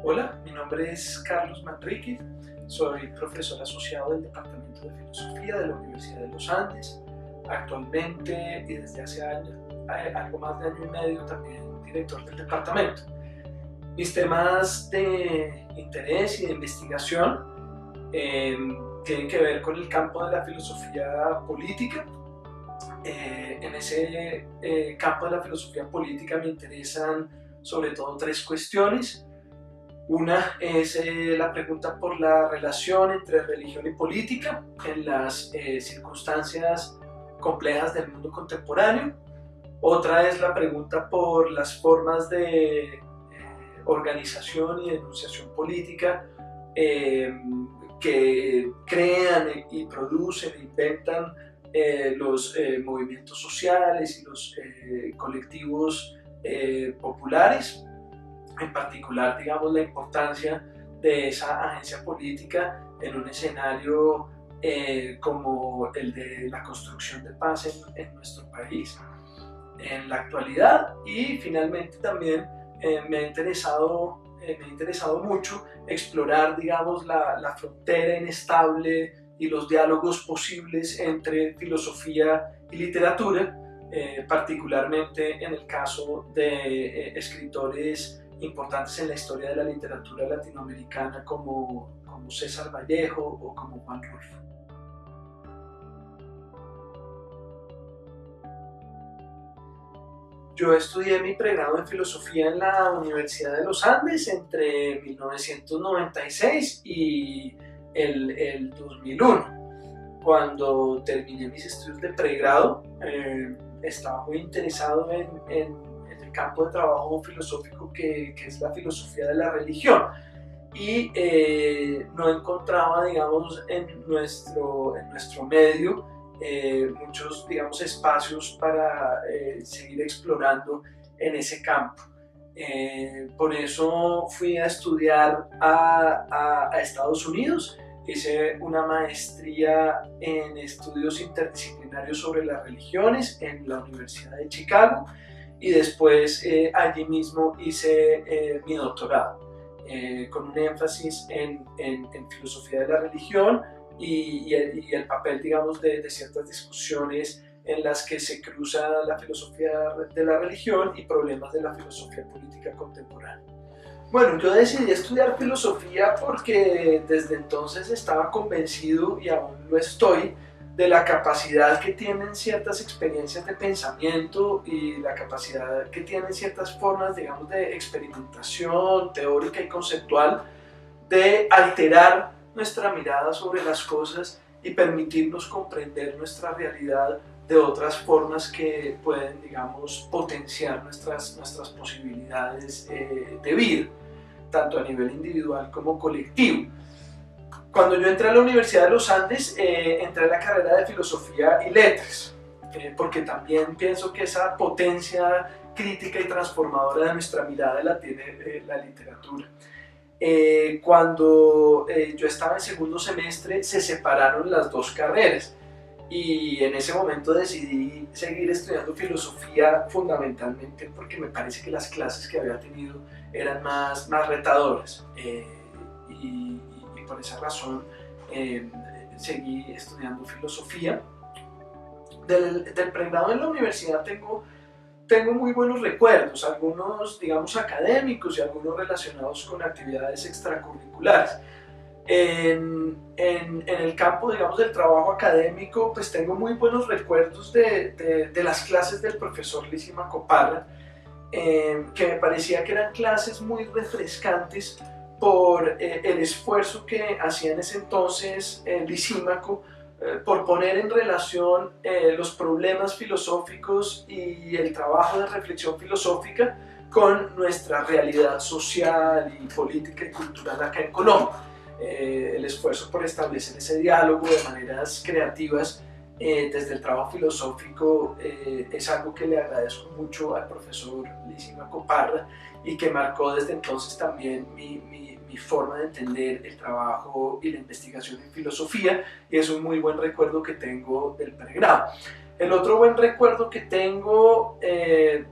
Hola, mi nombre es Carlos Manríquez, soy profesor asociado del Departamento de Filosofía de la Universidad de los Andes. Actualmente y desde hace algo más de año y medio también director del departamento. Mis temas de interés y de investigación tienen que ver con el campo de la filosofía política. En ese campo de la filosofía política me interesan sobre todo tres cuestiones. Una es la pregunta por la relación entre religión y política en las circunstancias complejas del mundo contemporáneo. Otra es la pregunta por las formas de organización y denunciación política que crean y producen e inventan los movimientos sociales y los colectivos populares. En particular, digamos, la importancia de esa agencia política en un escenario como el de la construcción de paz en nuestro país en la actualidad. Y finalmente también me ha interesado mucho explorar, digamos, la frontera inestable y los diálogos posibles entre filosofía y literatura, particularmente en el caso de escritores importantes en la historia de la literatura latinoamericana como César Vallejo o como Juan Rulfo. Yo estudié mi pregrado en filosofía en la Universidad de los Andes entre 1996 y el 2001. Cuando terminé mis estudios de pregrado, estaba muy interesado en el campo de trabajo filosófico que es la filosofía de la religión, y no encontraba, digamos, en nuestro medio muchos, digamos, espacios para seguir explorando en ese campo. Por eso fui a estudiar a Estados Unidos. Hice una maestría en estudios interdisciplinarios sobre las religiones en la Universidad de Chicago, y después allí mismo hice mi doctorado con un énfasis en filosofía de la religión y el papel, digamos, de ciertas discusiones en las que se cruza la filosofía de la religión y problemas de la filosofía política contemporánea. Bueno, yo decidí estudiar filosofía porque desde entonces estaba convencido, y aún lo estoy, de la capacidad que tienen ciertas experiencias de pensamiento y la capacidad que tienen ciertas formas, digamos, de experimentación teórica y conceptual de alterar nuestra mirada sobre las cosas y permitirnos comprender nuestra realidad de otras formas que pueden, digamos, potenciar nuestras posibilidades de vida, tanto a nivel individual como colectivo. Cuando yo entré a la Universidad de los Andes, entré a la carrera de Filosofía y Letras, porque también pienso que esa potencia crítica y transformadora de nuestra mirada la tiene la literatura. Cuando yo estaba en segundo semestre, se separaron las dos carreras, y en ese momento decidí seguir estudiando filosofía, fundamentalmente porque me parece que las clases que había tenido eran más retadoras, y por esa razón seguí estudiando filosofía. Del pregrado en la universidad tengo muy buenos recuerdos, algunos, digamos, académicos y algunos relacionados con actividades extracurriculares. En el campo, digamos, del trabajo académico, pues tengo muy buenos recuerdos de las clases del profesor Lisímaco Parra, que me parecía que eran clases muy refrescantes por el esfuerzo que hacía en ese entonces Lisímaco por poner en relación los problemas filosóficos y el trabajo de reflexión filosófica con nuestra realidad social y política y cultural acá en Colombia. El esfuerzo por establecer ese diálogo de maneras creativas desde el trabajo filosófico es algo que le agradezco mucho al profesor Lisímaco Parra, y que marcó desde entonces también mi forma de entender el trabajo y la investigación en filosofía, y es un muy buen recuerdo que tengo del pregrado. El otro buen recuerdo que tengo de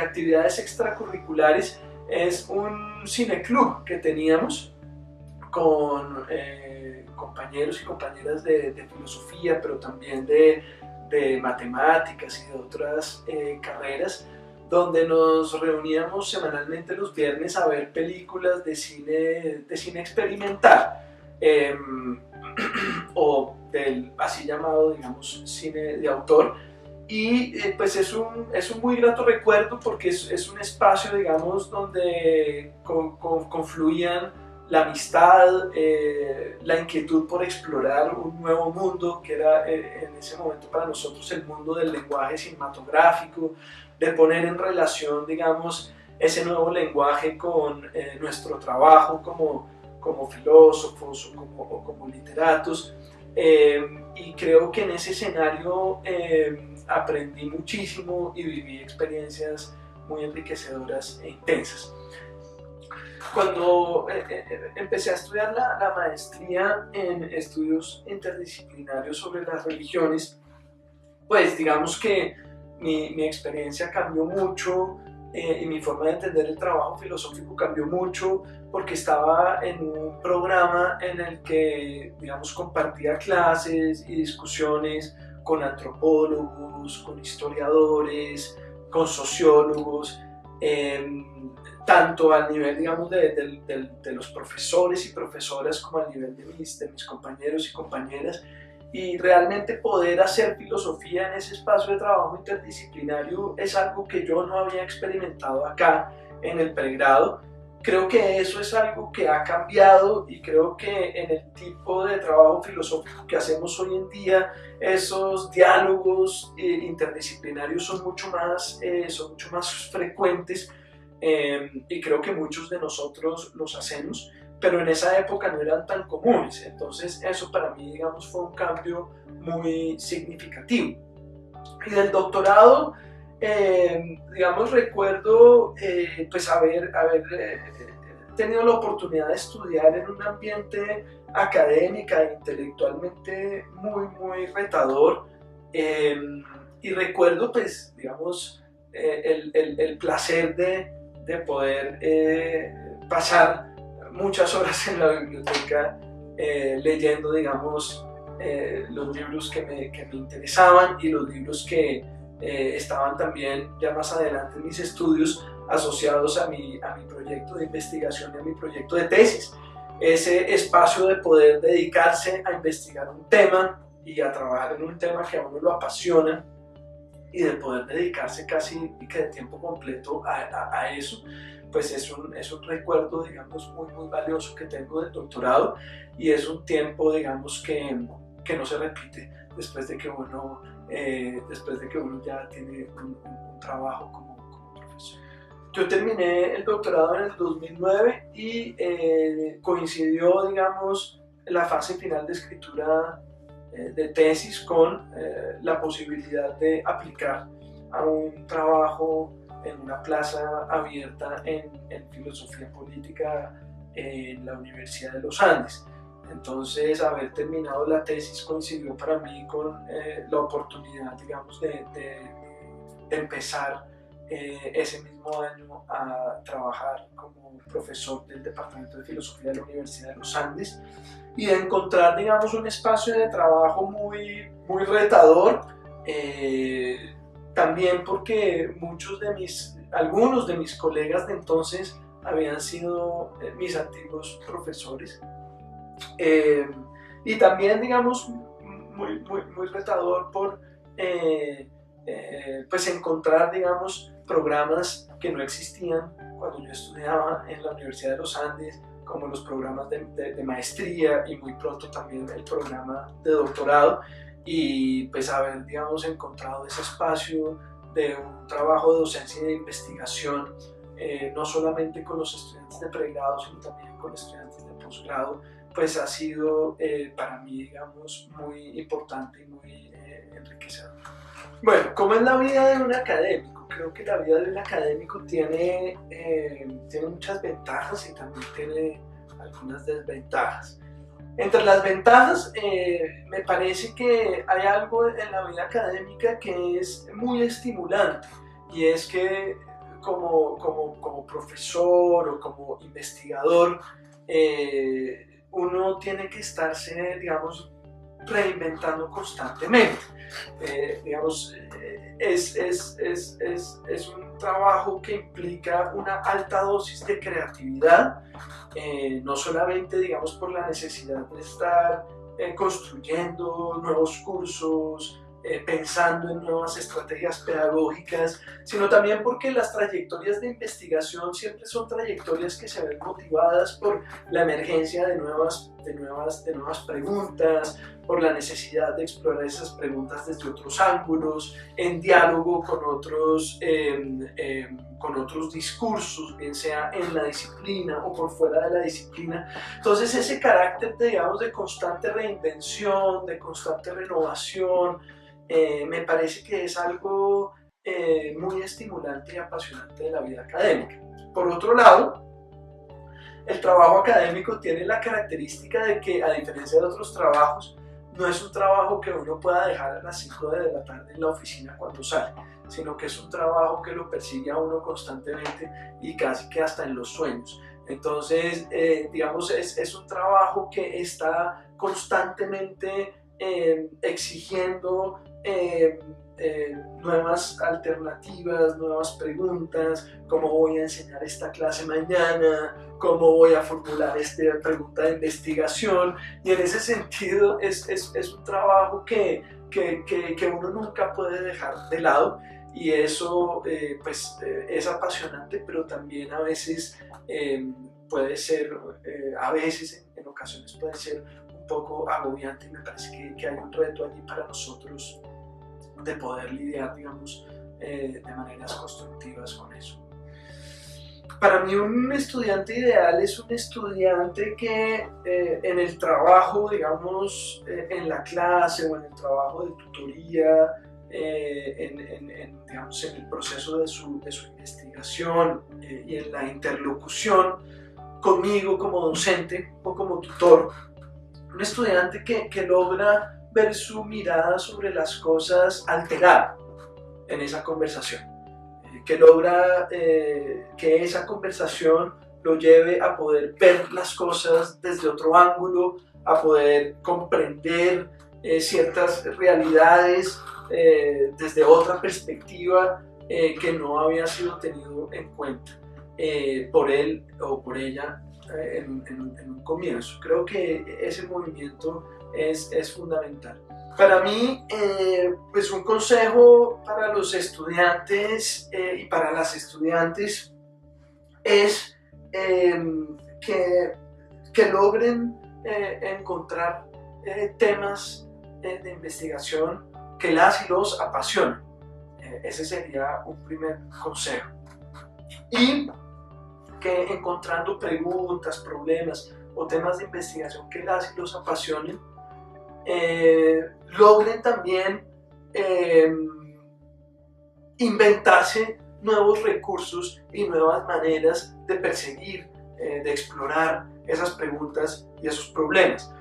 actividades extracurriculares es un cineclub que teníamos con compañeros y compañeras de filosofía, pero también de matemáticas y de otras carreras, donde nos reuníamos semanalmente los viernes a ver películas de cine experimental, o del así llamado, digamos, cine de autor. Y pues es un muy grato recuerdo, porque es un espacio, digamos, donde confluían la amistad, la inquietud por explorar un nuevo mundo, que era en ese momento para nosotros el mundo del lenguaje cinematográfico, de poner en relación, digamos, ese nuevo lenguaje con nuestro trabajo como filósofos o como literatos. Y creo que en ese escenario aprendí muchísimo y viví experiencias muy enriquecedoras e intensas. Cuando empecé a estudiar la maestría en estudios interdisciplinarios sobre las religiones, pues digamos que mi experiencia cambió mucho, y mi forma de entender el trabajo filosófico cambió mucho, porque estaba en un programa en el que, digamos, compartía clases y discusiones con antropólogos, con historiadores, con sociólogos, tanto al nivel, digamos, de los profesores y profesoras, como al nivel de mis compañeros y compañeras. Y realmente poder hacer filosofía en ese espacio de trabajo interdisciplinario es algo que yo no había experimentado acá en el pregrado. Creo que eso es algo que ha cambiado, y creo que en el tipo de trabajo filosófico que hacemos hoy en día, esos diálogos interdisciplinarios son mucho más frecuentes, y creo que muchos de nosotros los hacemos, pero en esa época no eran tan comunes. Entonces eso para mí, digamos, fue un cambio muy significativo. Y del doctorado, digamos, recuerdo pues haber tenido la oportunidad de estudiar en un ambiente académico e intelectualmente muy retador, y recuerdo, pues, digamos, el placer de poder pasar muchas horas en la biblioteca leyendo, digamos, los libros que me interesaban, y los libros que estaban también ya más adelante en mis estudios asociados a mi proyecto de investigación y a mi proyecto de tesis. Ese espacio de poder dedicarse a investigar un tema y a trabajar en un tema que a uno lo apasiona, y de poder dedicarse casi que de tiempo completo a eso, pues es un recuerdo, digamos, muy valioso que tengo del doctorado, y es un tiempo, digamos, que no se repite después de que uno ya tiene un trabajo como profesor. Yo terminé el doctorado en el 2009 y coincidió, digamos, la fase final de escritura de tesis con la posibilidad de aplicar a un trabajo en una plaza abierta en filosofía política en la Universidad de los Andes. Entonces, haber terminado la tesis coincidió para mí con la oportunidad, digamos, de empezar ese mismo año a trabajar como profesor del Departamento de Filosofía de la Universidad de los Andes, y de encontrar, digamos, un espacio de trabajo muy retador, también porque algunos de mis colegas de entonces habían sido mis antiguos profesores, y también, digamos, muy retador por pues encontrar, digamos, programas que no existían cuando yo estudiaba en la Universidad de los Andes, como los programas de maestría, y muy pronto también el programa de doctorado, y pues haber, digamos, encontrado ese espacio de un trabajo de docencia y de investigación, no solamente con los estudiantes de pregrado, sino también con estudiantes de posgrado, pues ha sido para mí, digamos, muy importante y muy enriquecedor. Bueno, ¿cómo es la vida de un académico? Creo que la vida de un académico tiene muchas ventajas y también tiene algunas desventajas. Entre las ventajas, me parece que hay algo en la vida académica que es muy estimulante, y es que como profesor o como investigador, uno tiene que estarse, digamos, reinventando constantemente. Es un trabajo que implica una alta dosis de creatividad, no solamente, digamos, por la necesidad de estar construyendo nuevos cursos, pensando en nuevas estrategias pedagógicas, sino también porque las trayectorias de investigación siempre son trayectorias que se ven motivadas por la emergencia de nuevas preguntas, por la necesidad de explorar esas preguntas desde otros ángulos, en diálogo con otros discursos, bien sea en la disciplina o por fuera de la disciplina. Entonces ese carácter, digamos, de constante reinvención, de constante renovación, me parece que es algo muy estimulante y apasionante de la vida académica. Por otro lado, el trabajo académico tiene la característica de que, a diferencia de otros trabajos, no es un trabajo que uno pueda dejar a las 5 de la tarde en la oficina cuando sale, sino que es un trabajo que lo persigue a uno constantemente y casi que hasta en los sueños. Entonces, digamos, es un trabajo que está constantemente exigiendo nuevas alternativas, nuevas preguntas, cómo voy a enseñar esta clase mañana, cómo voy a formular esta pregunta de investigación, y en ese sentido es un trabajo que uno nunca puede dejar de lado, y eso es apasionante, pero también a veces puede ser, en ocasiones puede ser un poco agobiante, y me parece que hay un reto allí para nosotros de poder lidiar, digamos, de maneras constructivas con eso. Para mí un estudiante ideal es un estudiante que en el trabajo, digamos, en la clase o en el trabajo de tutoría, digamos, en el proceso de su investigación y en la interlocución conmigo como docente o como tutor, un estudiante que logra ver su mirada sobre las cosas alterada en esa conversación, que logra que esa conversación lo lleve a poder ver las cosas desde otro ángulo, a poder comprender ciertas realidades desde otra perspectiva que no había sido tenido en cuenta por él o por ella en un comienzo. Creo que ese movimiento es fundamental. Para mí, pues un consejo para los estudiantes y para las estudiantes es que logren encontrar temas de investigación que las y los apasionen. Ese sería un primer consejo. Y que encontrando preguntas, problemas o temas de investigación que las y los apasionen, logren también inventarse nuevos recursos y nuevas maneras de perseguir, de explorar esas preguntas y esos problemas.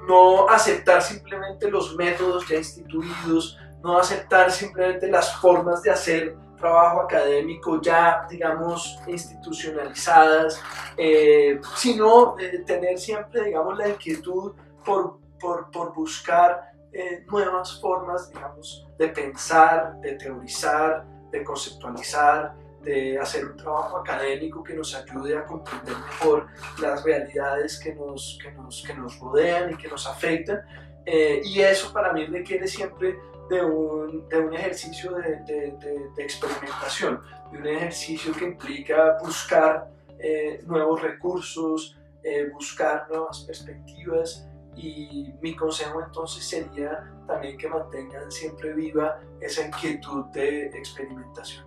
No aceptar simplemente los métodos ya instituidos, no aceptar simplemente las formas de hacer trabajo académico ya, digamos, institucionalizadas, sino tener siempre, digamos, la inquietud por buscar nuevas formas, digamos, de pensar, de teorizar, de conceptualizar, de hacer un trabajo académico que nos ayude a comprender mejor las realidades que nos rodean y que nos afectan. Y eso para mí requiere siempre de un ejercicio de experimentación, de un ejercicio que implica buscar nuevos recursos, buscar nuevas perspectivas. Y mi consejo entonces sería también que mantengan siempre viva esa inquietud de experimentación.